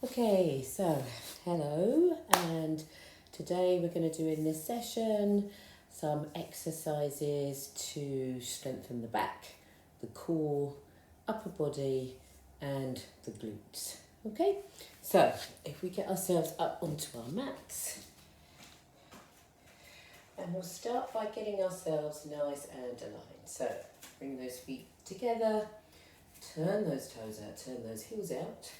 Okay, so hello, and today we're going to do in this session some exercises to strengthen the back, the core, upper body, and the glutes. Okay, so if we get ourselves up onto our mats, and we'll start by getting ourselves nice and aligned. So bring those feet together, turn those toes out, turn those heels out,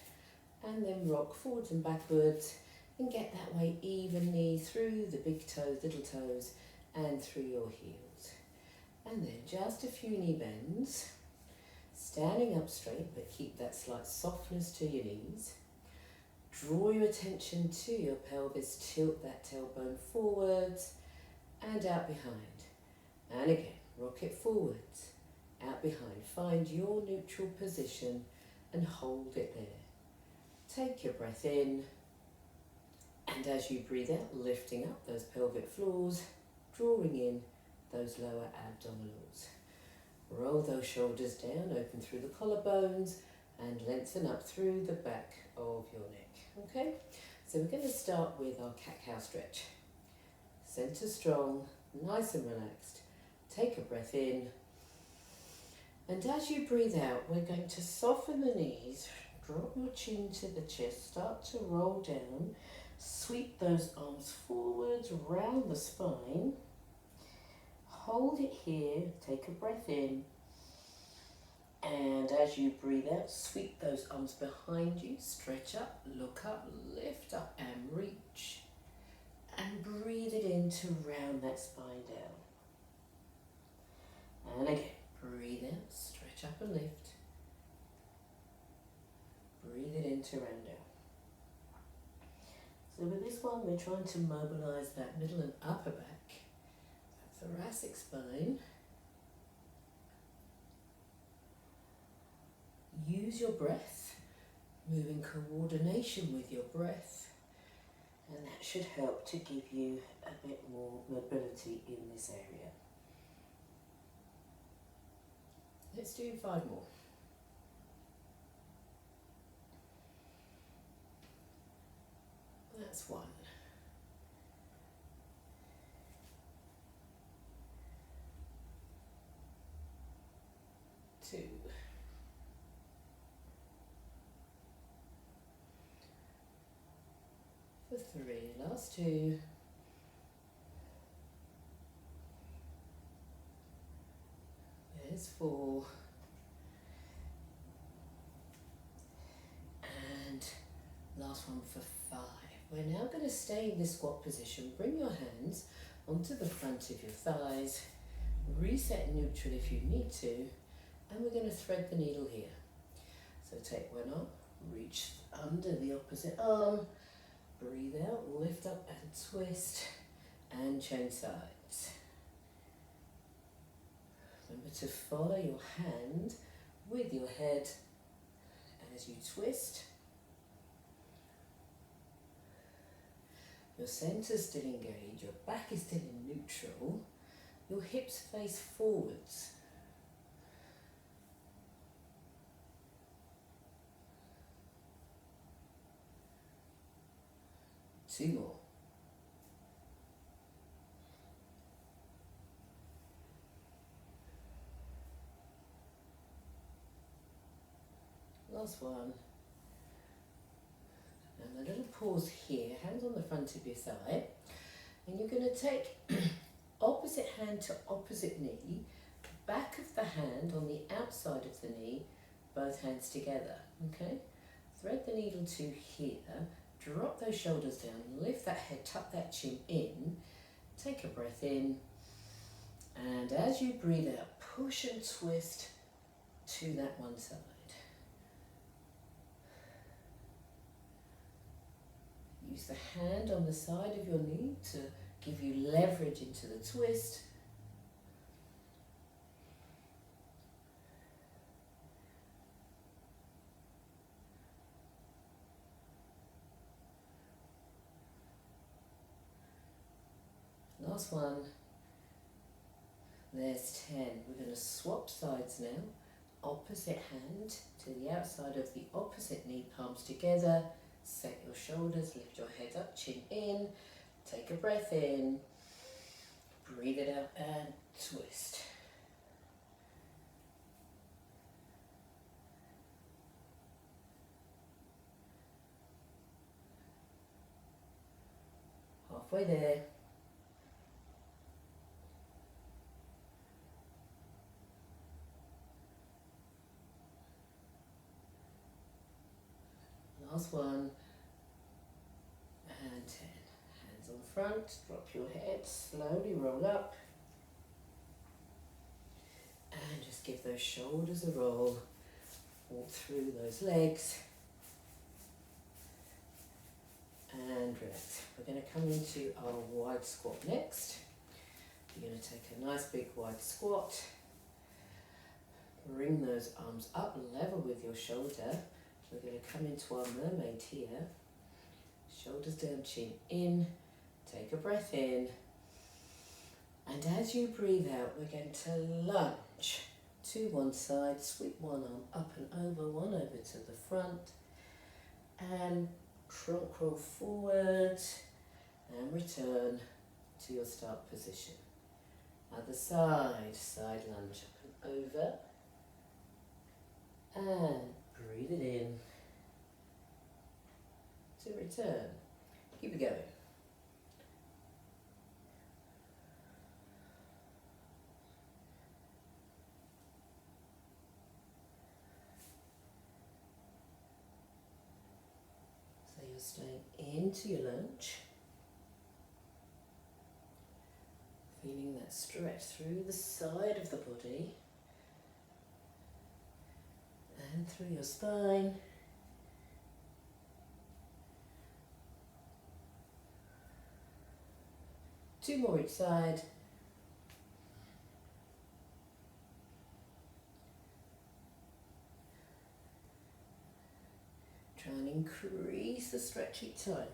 and then rock forwards and backwards and get that weight evenly through the big toes, little toes, and through your heels. And then just a few knee bends, standing up straight, but keep that slight softness to your knees. Draw your attention to your pelvis, tilt that tailbone forwards and out behind. And again, rock it forwards, out behind. Find your neutral position and hold it there. Take your breath in, and as you breathe out, lifting up those pelvic floors, drawing in those lower abdominals. Roll those shoulders down, open through the collarbones, and lengthen up through the back of your neck. Okay, so we're going to start with our cat-cow stretch. Center strong, nice and relaxed. Take a breath in, and as you breathe out, we're going to soften the knees. Drop your chin to the chest, start to roll down, sweep those arms forwards, round the spine, hold it here, take a breath in, and as you breathe out, sweep those arms behind you, stretch up, look up, lift up and reach, and breathe it in to round that spine down. And again, breathe out, stretch up and lift. Breathe it in to round down. So with this one, we're trying to mobilise that middle and upper back, that thoracic spine. Use your breath, move in coordination with your breath, and that should help to give you a bit more mobility in this area. Let's do 5 more. That's 1. 2. 3. Last 2. There's 4. And last one for 5. We're now going to stay in this squat position. Bring your hands onto the front of your thighs. Reset neutral if you need to. And we're going to thread the needle here. So take one arm, reach under the opposite arm. Breathe out, lift up and twist. And change sides. Remember to follow your hand with your head as you twist. Your centre's still engaged, your back is still in neutral, your hips face forwards. Two more. Last one. And a little pause here, hands on the front of your thigh. And you're going to take opposite hand to opposite knee, back of the hand on the outside of the knee, both hands together, okay? Thread the needle to here, drop those shoulders down, lift that head, tuck that chin in, take a breath in, and as you breathe out, push and twist to that one side. Use the hand on the side of your knee to give you leverage into the twist. Last one. There's 10. We're going to swap sides now. Opposite hand to the outside of the opposite knee, palms together. Set your shoulders, lift your head up, chin in, take a breath in, breathe it out and twist. Halfway there. Last one. And 10. Hands on front, drop your head, slowly roll up. And just give those shoulders a roll. Walk through those legs. And relax. We're going to come into our wide squat next. You're going to take a nice big wide squat. Bring those arms up level with your shoulder. We're going to come into our mermaid here. Shoulders down, chin in. Take a breath in. And as you breathe out, we're going to lunge to one side. Sweep one arm up and over, one over to the front. And trunk roll forward. And return to your start position. Other side, side lunge up and over. And breathe it in to return. Keep it going. So you're staying into your lunge. Feeling that stretch through the side of the body and through your spine. Two more each side. Try and increase the stretch each time.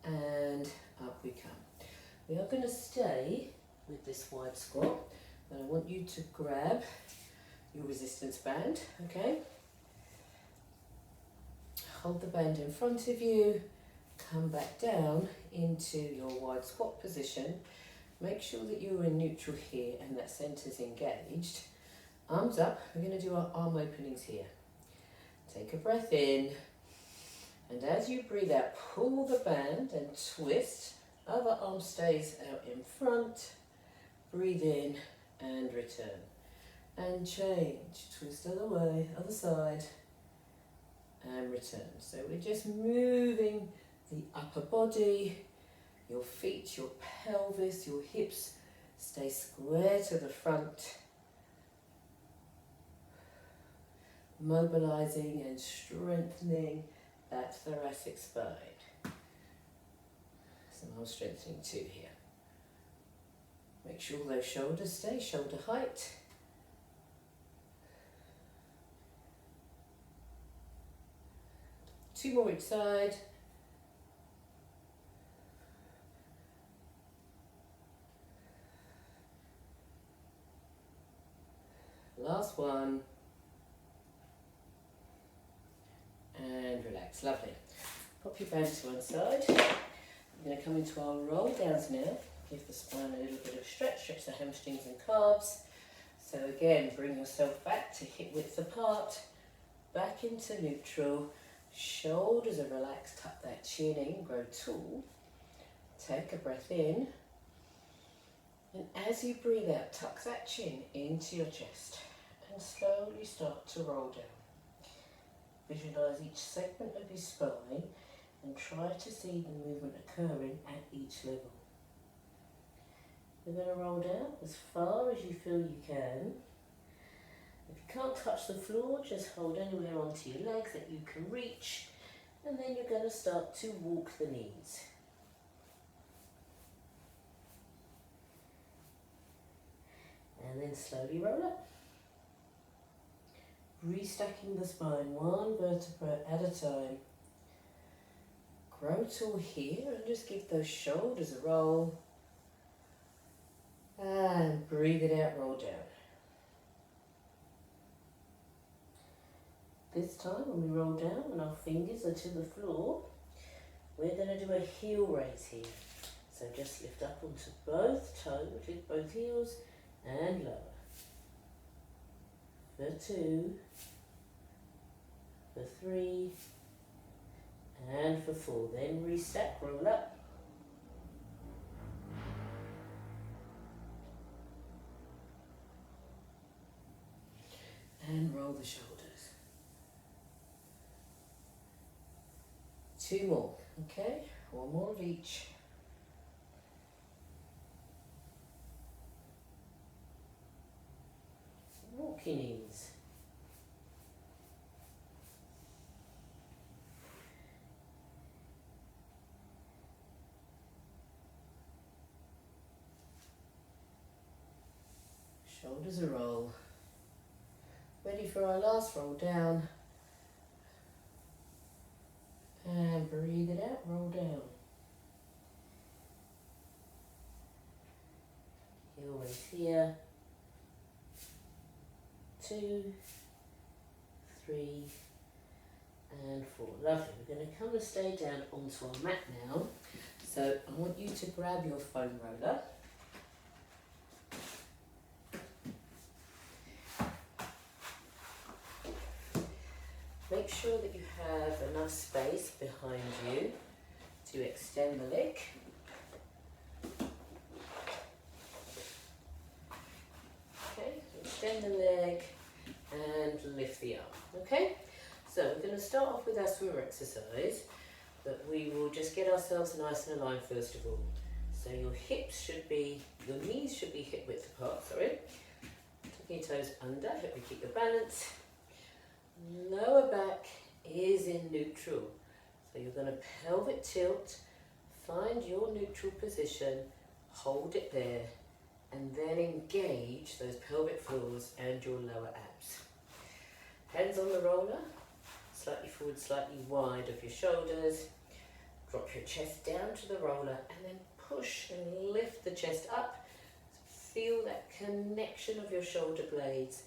And up we come. We are going to stay with this wide squat, but I want you to grab your resistance band, okay? Hold the band in front of you, come back down into your wide squat position. Make sure that you're in neutral here and that center's engaged. Arms up, we're going to do our arm openings here. Take a breath in, and as you breathe out, pull the band and twist. Other arm stays out in front. Breathe in and return. And change. Twist other way, other side. And return. So we're just moving the upper body, your feet, your pelvis, your hips stay square to the front. Mobilizing and strengthening that thoracic spine. Some arm strengthening too here. Make sure those shoulders stay shoulder height. Two more each side. Last one. And relax. Lovely. Pop your band to one side. We're going to come into our roll downs now. Give the spine a little bit of stretch. Stretch the hamstrings and calves. So again, bring yourself back to hip width apart. Back into neutral. Shoulders are relaxed. Tuck that chin in. Grow tall. Take a breath in. And as you breathe out, tuck that chin into your chest. And slowly start to roll down. Visualize each segment of your spine and try to see the movement occurring at each level. You're going to roll down as far as you feel you can. If you can't touch the floor, just hold anywhere onto your legs that you can reach, and then you're going to start to walk the knees. And then slowly roll up. Restacking the spine, one vertebra at a time. Grow tall here and just give those shoulders a roll. And breathe it out, roll down. this time when we roll down and our fingers are to the floor, we're going to do a heel raise here. So just lift up onto both toes, lift both heels and lower. For 2, for 3, and for 4. Then restack, roll up. And roll the shoulders. 2 more, okay? 1 more of each. Walk your knees. Shoulders a roll. Ready for our last roll down. And breathe it out, roll down. Heel raise here. 2, 3, and 4. Lovely. We're going to come and stay down onto our mat now. So I want you to grab your foam roller. Make sure that you have enough space behind you to extend the leg. Okay, extend the leg and lift the arm. Okay, so we're going to start off with our swimmer exercise, but we will just get ourselves nice and aligned first of all. So your knees should be hip width apart, sorry. Tuck your toes under, help you keep your balance. Lower back is in neutral. So you're going to pelvic tilt, find your neutral position, hold it there, and then engage those pelvic floors and your lower abs. Hands on the roller, slightly forward, slightly wide of your shoulders. Drop your chest down to the roller and then push and lift the chest up. Feel that connection of your shoulder blades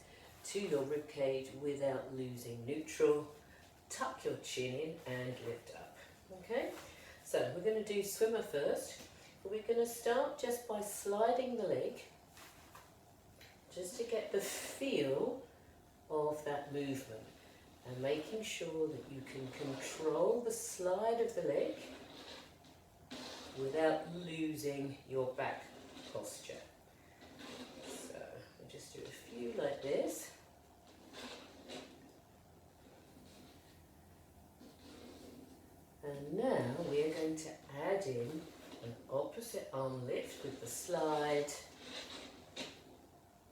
to your rib cage without losing neutral. Tuck your chin in and lift up. Okay, so we're going to do swimmer first, but we're going to start just by sliding the leg, just to get the feel of that movement and making sure that you can control the slide of the leg without losing your back posture. So we'll just do a few like this. And now we are going to add in an opposite arm lift with the slide,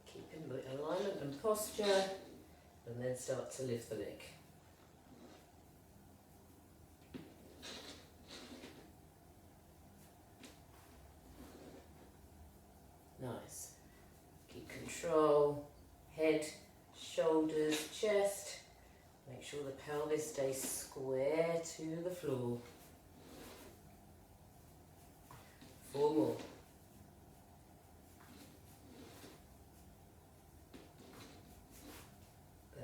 keeping the alignment and posture, and then start to lift the leg. Nice. Keep control, head, shoulders, chest. Make sure the pelvis stays square to the floor. 4 more.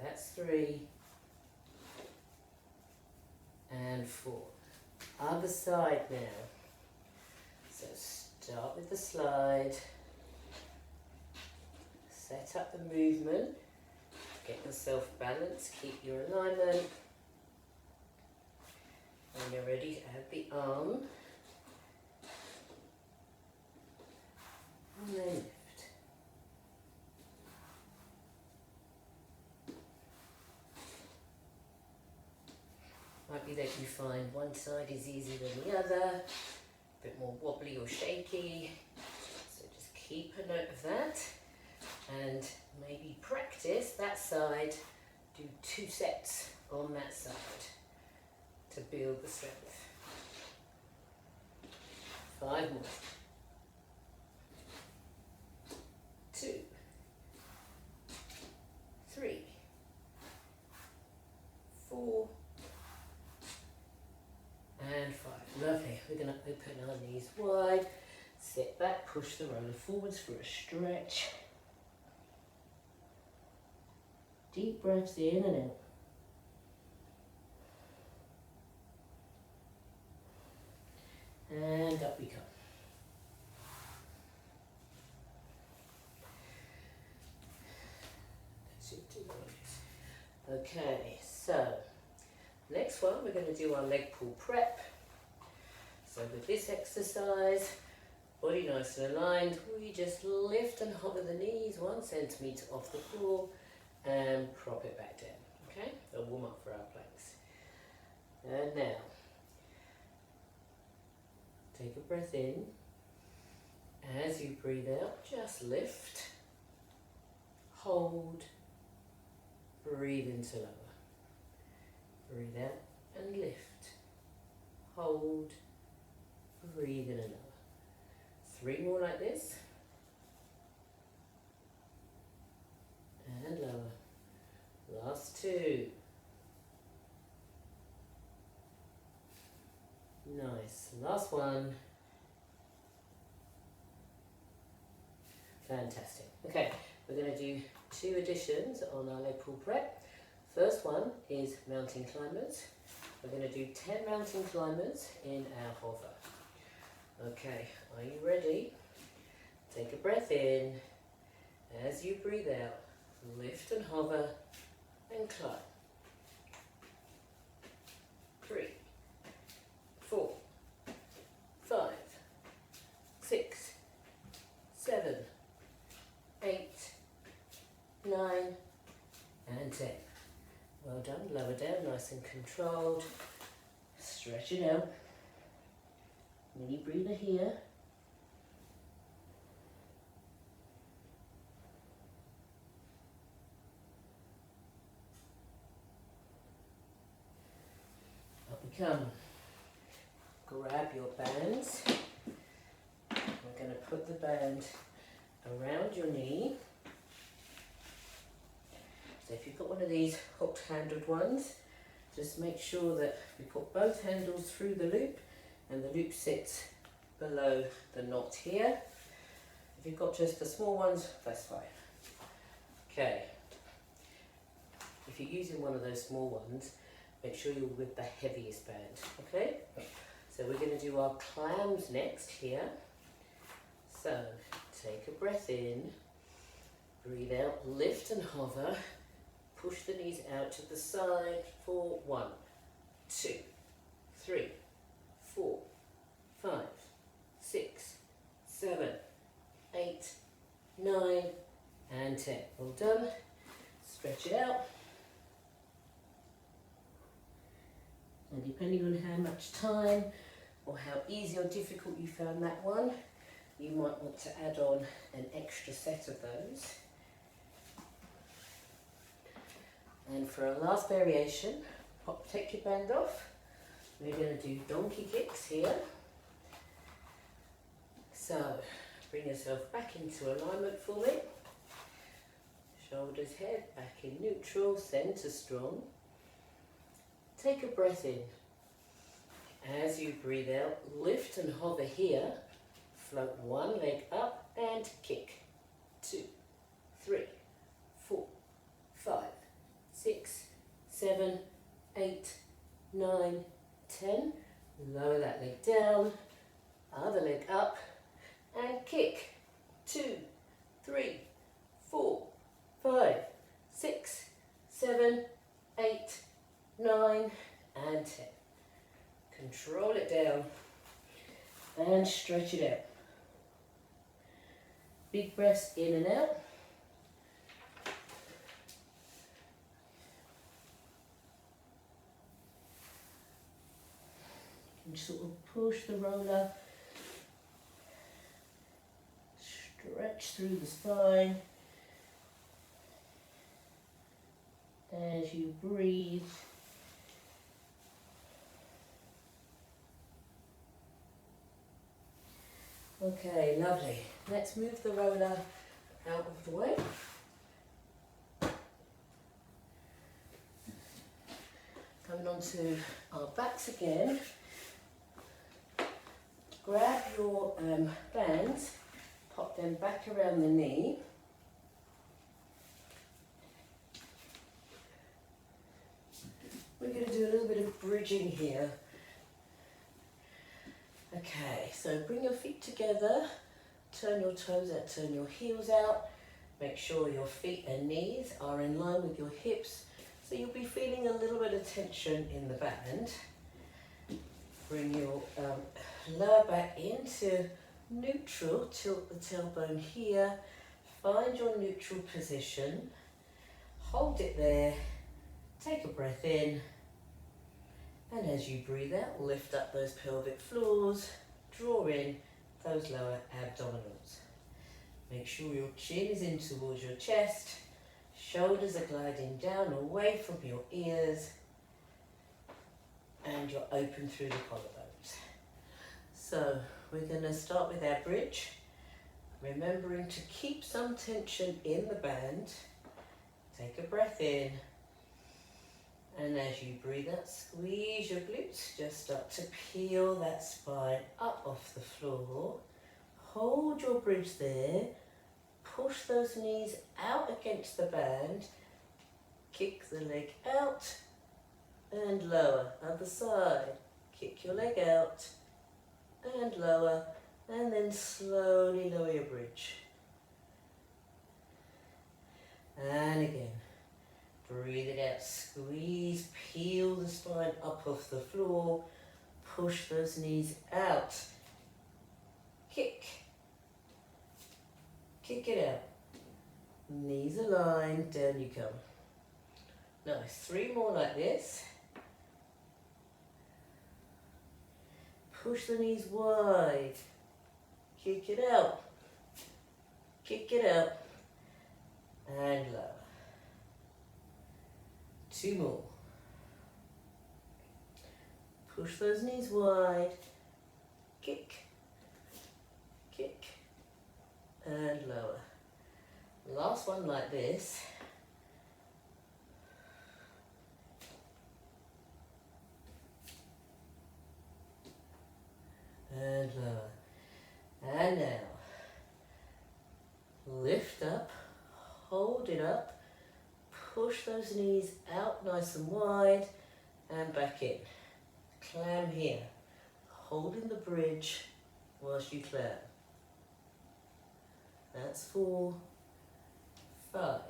That's 3. And 4. Other side now. So start with the slide. Set up the movement. Get yourself balanced, keep your alignment. When you're ready, add the arm. And then lift. Might be that you find one side is easier than the other, a bit more wobbly or shaky. So just keep a note of that. And maybe practice that side, do 2 sets on that side to build the strength. 5 more. 2, 3, 4, and 5. Lovely. We're going to open our knees wide, sit back, push the roller forwards for a stretch. Deep breaths in and out. Okay, so next one we're going to do our leg pull prep. So with this exercise, body nice and aligned, we just lift and hover the knees 1 centimetre off the floor and prop it back down. Okay, a warm up for our planks. And now, take a breath in. As you breathe out, just lift, hold, breathe into lower. Breathe out and lift, hold, breathe in and lower. 3 more like this. And lower. Last 2. Nice. Last one. Fantastic. Okay, we're going to do 2 additions on our leg pull prep. First one is mountain climbers. We're going to do 10 mountain climbers in our hover. Okay, are you ready? Take a breath in. As you breathe out, lift and hover and climb. 3, 4, 5, 6, 7, 8, 9, and 10. Well done. Lower down, nice and controlled. Stretch it out. Mini breather here. Up we come. Grab your bands. We're going to put the band around your knee. So if you've got one of these hooked handled ones, just make sure that we put both handles through the loop and the loop sits below the knot here. If you've got just the small ones, that's fine. Okay. If you're using one of those small ones, make sure you're with the heaviest band, okay? So we're going to do our clams next here. So take a breath in, breathe out, lift and hover. Push the knees out to the side for 1, 2, 3, 4, 5, 6, 7, 8, 9, and 10. Well done. Stretch it out. And depending on how much time or how easy or difficult you found that one, you might want to add on an extra set of those. And for our last variation, take your band off. We're going to do donkey kicks here. So, bring yourself back into alignment for me. Shoulders, head, back in neutral, centre strong. Take a breath in. As you breathe out, lift and hover here. Float one leg up and kick. 2, 3, 4, 5, 6, 7, 8, 9, 10. Lower that leg down, other leg up, and kick. 2, 3, 4, 5, 6, 7, 8, 9, and 10. Control it down and stretch it out. Big breaths in and out. And sort of push the roller, stretch through the spine as you breathe. Okay, lovely. Let's move the roller out of the way. Coming onto our backs again. Grab your bands, pop them back around the knee. We're going to do a little bit of bridging here. Okay, so bring your feet together, turn your toes out, turn your heels out. Make sure your feet and knees are in line with your hips So you'll be feeling a little bit of tension in the band. Bring your lower back into neutral, tilt the tailbone here, find your neutral position, hold it there, take a breath in, and as you breathe out, lift up those pelvic floors, draw in those lower abdominals. Make sure your chin is in towards your chest, shoulders are gliding down away from your ears, and you're open through the collarbones. So we're going to start with our bridge, remembering to keep some tension in the band. Take a breath in, and as you breathe out, squeeze your glutes, just start to peel that spine up off the floor. Hold your bridge there, push those knees out against the band, kick the leg out and lower, other side, kick your leg out and lower, and then slowly lower your bridge. And again, breathe it out, squeeze, peel the spine up off the floor, push those knees out, kick it out, knees aligned, down you come. Nice, 3 more like this. Push the knees wide, kick it out, and lower. 2 more. Push those knees wide, kick, and lower. Last one like this. And lower. And now, lift up, hold it up, push those knees out nice and wide, and back in. Clam here, holding the bridge whilst you clam. That's 4, 5,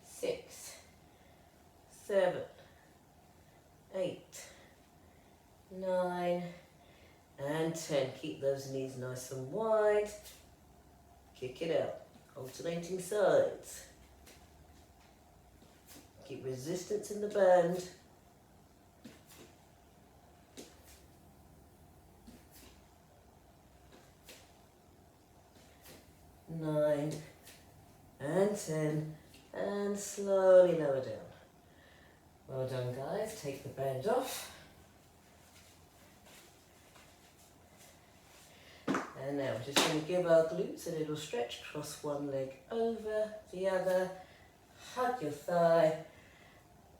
6, 7, 8, 9, and 10. Keep those knees nice and wide. Kick it out. Alternating sides. Keep resistance in the band. Nine and 10, and slowly lower down. Well done, guys. Take the band off. And now we're just going to give our glutes a little stretch. Cross one leg over the other. Hug your thigh.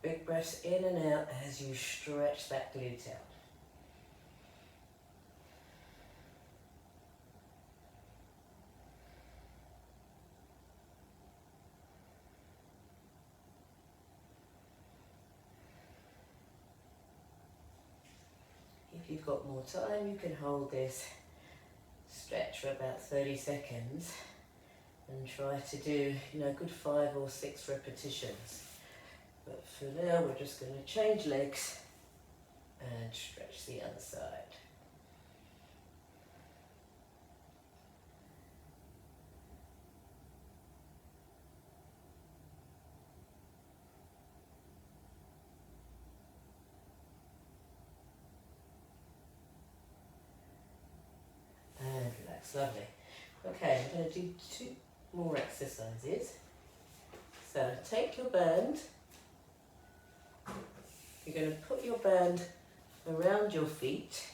Big breaths in and out as you stretch that glute out. If you've got more time, you can hold this stretch for about 30 seconds and try to do, good 5 or 6 repetitions. But for now, we're just going to change legs and stretch the other side. And relax, lovely. Okay, I'm going to do 2 more exercises. So take your band. You're going to put your band around your feet.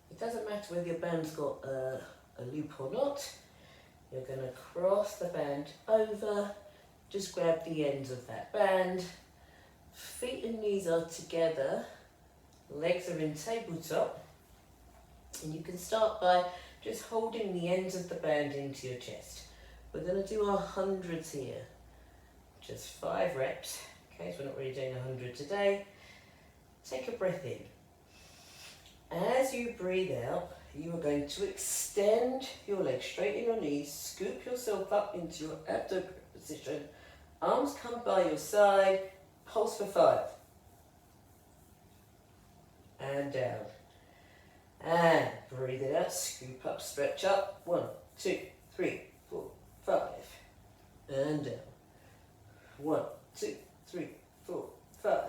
It doesn't matter whether your band's got a loop or not. You're going to cross the band over. Just grab the ends of that band. Feet and knees are together. Legs are in tabletop. And you can start by just holding the ends of the band into your chest. We're going to do our hundreds here. Just 5 reps. Okay, so we're not really doing 100 today. Take a breath in. As you breathe out, you are going to extend your legs, straighten your knees, scoop yourself up into your abdomen position, Arms come by your side, pulse for 5. And down. And breathe it out, scoop up, stretch up. 1, 2, 3, 4, 5. And down. 1, 2, 3, 4, 5.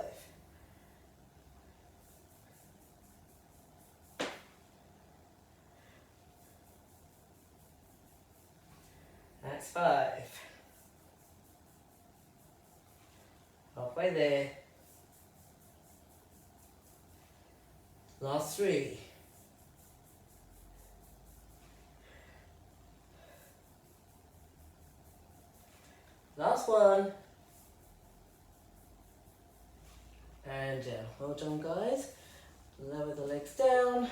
That's 5. Halfway there. Last 3. Last 1. And down. Well done, guys. Lower the legs down.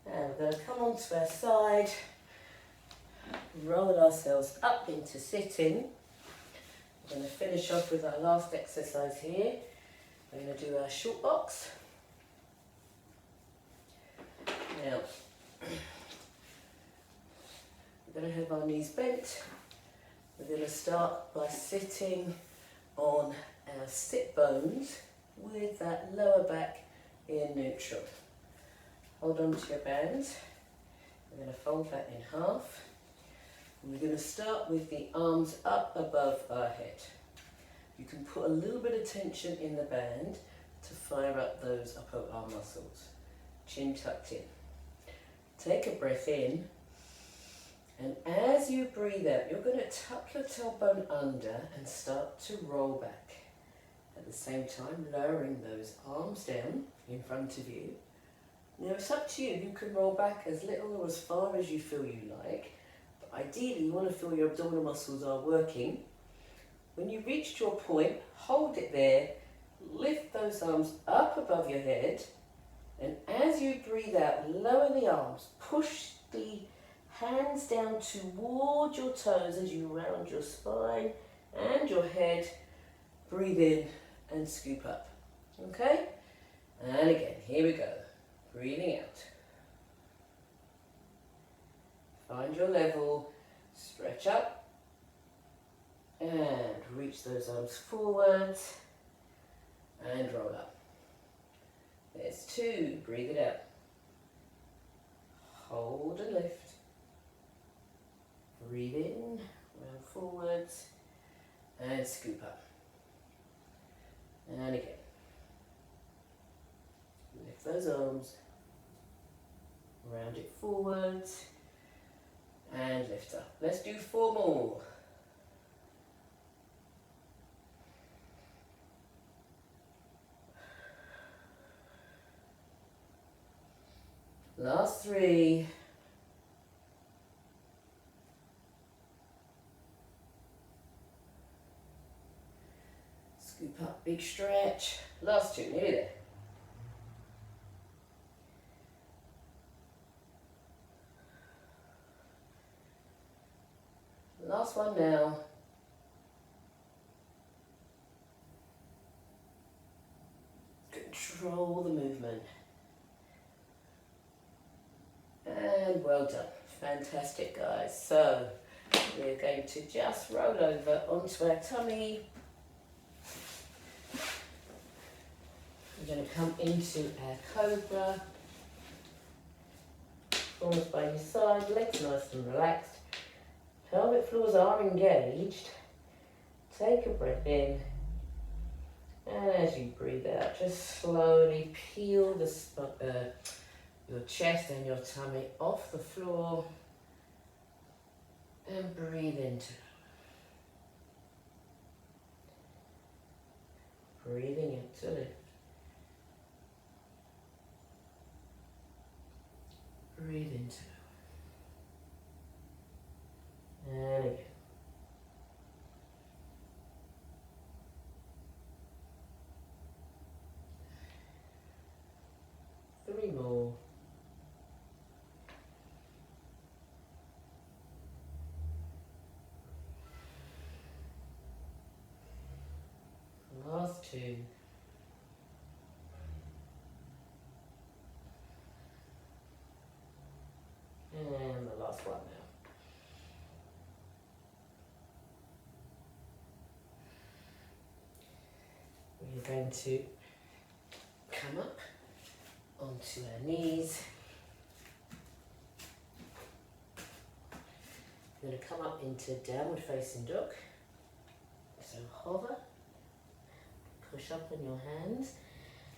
And we're going to come onto our side. Roll ourselves up into sitting. We're going to finish off with our last exercise here. We're going to do our short box. Now, we're going to have our knees bent. We're going to start by sitting on our sit bones with that lower back in neutral. Hold on to your bands. We're going to fold that in half. And we're going to start with the arms up above our head. You can put a little bit of tension in the band to fire up those upper arm muscles. Chin tucked in. Take a breath in, and as you breathe out, you're going to tuck your tailbone under and start to roll back. At the same time, lowering those arms down in front of you. Now it's up to you. You can roll back as little or as far as you feel you like. But ideally, you want to feel your abdominal muscles are working. When you reach your point, hold it there. Lift those arms up above your head. And as you breathe out, lower the arms. Push the hands down toward your toes as you round your spine and your head. Breathe in and scoop up. Okay? And again, here we go. Breathing out. Find your level. Stretch up. And reach those arms forwards. And roll up. There's 2. Breathe it out. Hold and lift. Breathe in, round forwards, and scoop up. And again. Lift those arms. Round it forwards. And lift up. Let's do 4 more. Last 3. Scoop up, big stretch. Last 2, nearly there. Last one now. Control the movement. And well done. Fantastic, guys. So we're going to just roll over onto our tummy. We're going to come into our cobra. Arms by your side, legs nice and relaxed. Pelvic floors are engaged. Take a breath in. And as you breathe out, just slowly peel your chest and your tummy off the floor and breathe into it. Breathing into lift. Breathe into it. And again. Three more. Last 2. And the last one now. going to come up onto our knees. We're going to come up into downward facing dog. So hover, push up on your hands,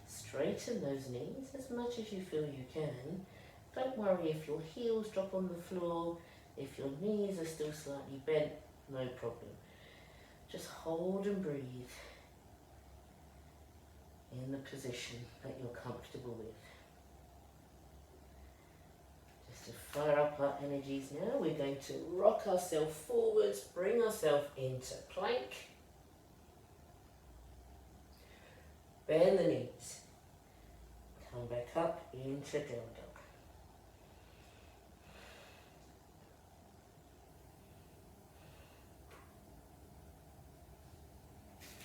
straighten those knees as much as you feel you can. Don't worry if your heels drop on the floor, if your knees are still slightly bent, no problem. Just hold and breathe in the position that you're comfortable with. Just to fire up our energies now, we're going to rock ourselves forwards, bring ourselves into plank. Bend the knees. Come back up into down dog.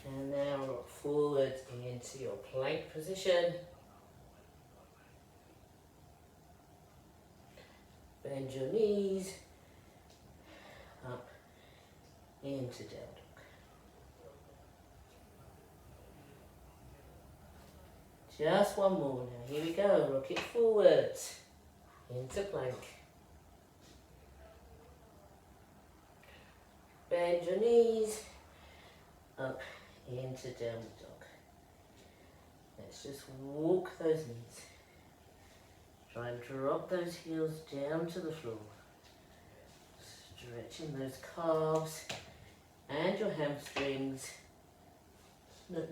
And now rock forward into your plank position. Bend your knees. Up into down dog. Just one more now. Here we go. Rock it forwards into plank. Bend your knees. Up into downward dog. Let's just walk those knees. Try and drop those heels down to the floor. Stretching those calves and your hamstrings. No.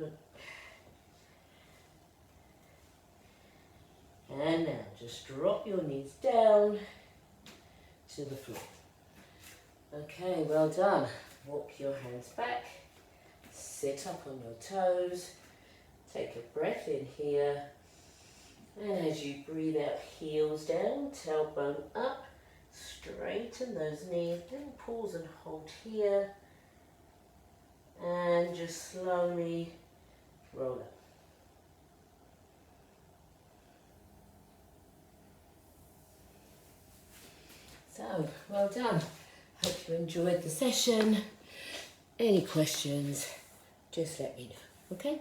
And now just drop your knees down to the floor. Okay, well done. Walk your hands back. Sit up on your toes. Take a breath in here. And as you breathe out, heels down, tailbone up. Straighten those knees. Then pause and hold here. And just slowly roll up. So, well done. Hope you enjoyed the session. Any questions, just let me know, okay?